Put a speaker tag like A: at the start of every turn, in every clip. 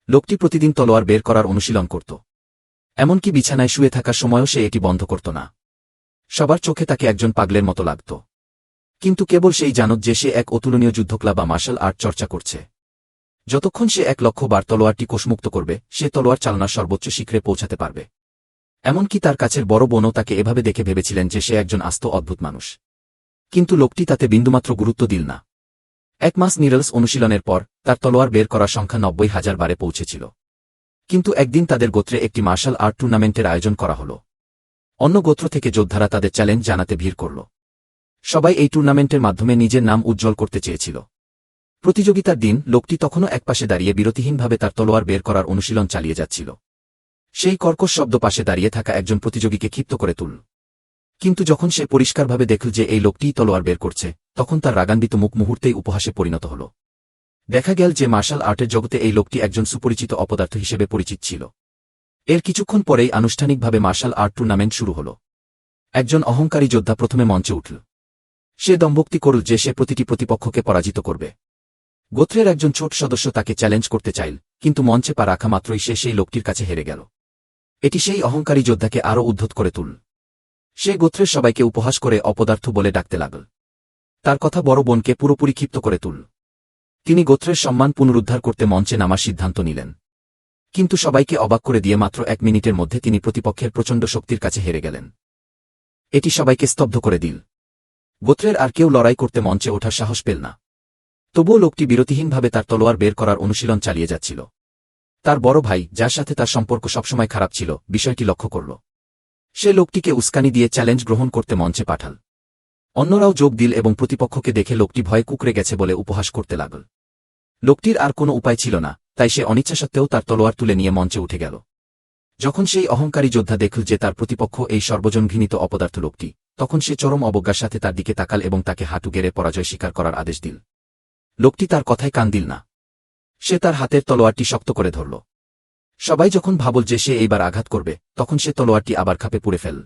A: লোকটি প্রতিদিন তলোয়ার বের করার অনুশীলন করত। এমনকি বিছানায় শুয়ে থাকার সময়ও সে এটি বন্ধ করত না। সবার চোখে তাকে একজন পাগলের মতো লাগত। কিন্তু কেবল সেই জানত যে সে এক অতুলনীয় যুদ্ধকলা বা মার্শাল আর্ট চর্চা করছে। যতক্ষণ সে 1,00,000 বার তলোয়ারটি কোষমুক্ত করবে, সে তলোয়ার চালনার সর্বোচ্চ শিখরে পৌঁছাতে পারবে। এমনকি তার কাছের বড় বোনও তাকে এভাবে দেখে ভেবেছিলেন যে সে একজন আস্ত অদ্ভুত মানুষ। কিন্তু লোকটি তাতে বিন্দুমাত্র গুরুত্ব দিল না। 1 মাস নিরলস অনুশীলনের পর তার তলোয়ার বের করার সংখ্যা 90,000 বারে পৌঁছেছিল। কিন্তু একদিন তাদের গোত্রে একটি মার্শাল আর্ট টুর্নামেন্টের আয়োজন করা হল। অন্য গোত্র থেকে যোদ্ধারা তাদের চ্যালেঞ্জ জানাতে ভিড় করল। সবাই এই টুর্নামেন্টের মাধ্যমে নিজের নাম উজ্জ্বল করতে চেয়েছিল। প্রতিযোগিতার দিন লোকটি তখনও একপাশে দাঁড়িয়ে বিরতিহীনভাবে তার তলোয়ার বের করার অনুশীলন চালিয়ে যাচ্ছিল। সেই কর্কশ শব্দ পাশে দাঁড়িয়ে থাকা একজন প্রতিযোগীকে ক্ষিপ্ত করে তুলল। কিন্তু যখন সে পরিষ্কারভাবে দেখল যে এই লোকটিই তলোয়ার বের করছে, তখন তার রাগান্বিত মুখ মুহূর্তেই উপহাসে পরিণত হল। দেখা গেল যে মার্শাল আর্টের জগতে এই লোকটি একজন সুপরিচিত অপদার্থ হিসেবে পরিচিত ছিল। এর কিছুক্ষণ পরেই আনুষ্ঠানিকভাবে মার্শাল আর্ট টুর্নামেন্ট শুরু হল। একজন অহংকারী যোদ্ধা প্রথমে মঞ্চে উঠল। সে দম্ভোক্তি করল যে সে প্রতিটি প্রতিপক্ষকে পরাজিত করবে। গোত্রের একজন ছোট সদস্য তাকে চ্যালেঞ্জ করতে চাইল, কিন্তু মঞ্চে পা রাখা মাত্রই সে সেই লোকটির কাছে হেরে গেল। এটি সেই অহংকারী যোদ্ধাকে আরও উদ্ধত করে তুলল। সে গোত্রের সবাইকে উপহাস করে অপদার্থ বলে ডাকতে লাগল। তার কথা বড় বোনকে পুরোপুরি ক্ষিপ্ত করে তুলল। তিনি গোত্রের সম্মান পুনরুদ্ধার করতে মঞ্চে নামার সিদ্ধান্ত নিলেন। কিন্তু সবাইকে অবাক করে দিয়ে মাত্র 1 মিনিটের মধ্যে তিনি প্রতিপক্ষের প্রচণ্ড শক্তির কাছে হেরে গেলেন। এটি সবাইকে স্তব্ধ করে দিল। গোত্রের আর কেউ লড়াই করতে মঞ্চে ওঠার সাহস পেল না। তবুও লোকটি বিরতিহীনভাবে তার তলোয়ার বের করার অনুশীলন চালিয়ে যাচ্ছিল। তার বড় ভাই, যার সাথে তার সম্পর্ক সবসময় খারাপ ছিল, বিষয়টি লক্ষ্য করল। সে লোকটিকে উস্কানি দিয়ে চ্যালেঞ্জ গ্রহণ করতে মঞ্চে পাঠাল। অন্যরাও যোগ দিল এবং প্রতিপক্ষকে দেখে লোকটি ভয়ে কুঁকড়ে গেছে বলে উপহাস করতে লাগল। লোকটির আর কোনো উপায় ছিল না, তাই সে অনিচ্ছা সত্ত্বেও তার তলোয়ার তুলে নিয়ে মঞ্চে উঠে গেল। যখন সেই অহংকারী যোদ্ধা দেখল যে তার প্রতিপক্ষ এই সর্বজন ঘৃণিত অপদার্থ লোকটি, তখন সে চরম অবজ্ঞার সাথে তার দিকে তাকাল এবং তাকে হাঁটু গেড়ে পরাজয় স্বীকার করার আদেশ দিল। লোকটি তার কথায় কান দিল না। সে তার হাতের তলোয়ারটি শক্ত করে ধরল। সবাই যখন ভাবল যে সে এইবার আঘাত করবে, তখন সে তলোয়ারটি আবার খাপে পুড়ে ফেলল।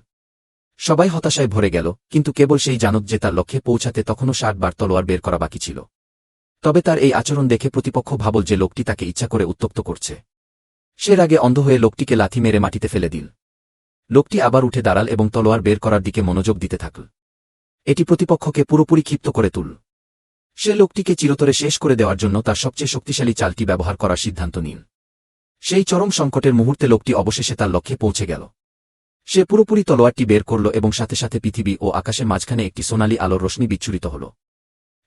A: সবাই হতাশায় ভরে গেল, কিন্তু কেবল সেই জানত যে তার লক্ষ্যে পৌঁছাতে তখনও 60 বার তলোয়ার বের করা বাকি ছিল। তবে তার এই আচরণ দেখে প্রতিপক্ষ ভাবল যে লোকটি তাকে ইচ্ছা করে উত্ত্যক্ত করছে। সে রাগে অন্ধ হয়ে লোকটিকে লাথি মেরে মাটিতে ফেলে দিল। লোকটি আবার উঠে দাঁড়াল এবং তলোয়ার বের করার দিকে মনোযোগ দিতে থাকল। এটি প্রতিপক্ষকে পুরোপুরি ক্ষিপ্ত করে তুলল। সে লোকটিকে চিরতরে শেষ করে দেওয়ার জন্য তার সবচেয়ে শক্তিশালী চালটি ব্যবহার করার সিদ্ধান্ত নিল। সেই চরম সংকটের মুহূর্তে লোকটি অবশেষে তার লক্ষ্যে পৌঁছে গেল। সে পুরোপুরি তলোয়ারটি বের করল এবং সাথে সাথে পৃথিবী ও আকাশের মাঝখানে একটি সোনালী আলোর রশ্মি বিচ্ছুরিত হল।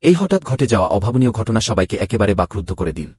A: এই হঠাৎ ঘটে যাওয়া অভাবনীয় ঘটনা সবাইকে একেবারে বাকরুদ্ধ করে দিল।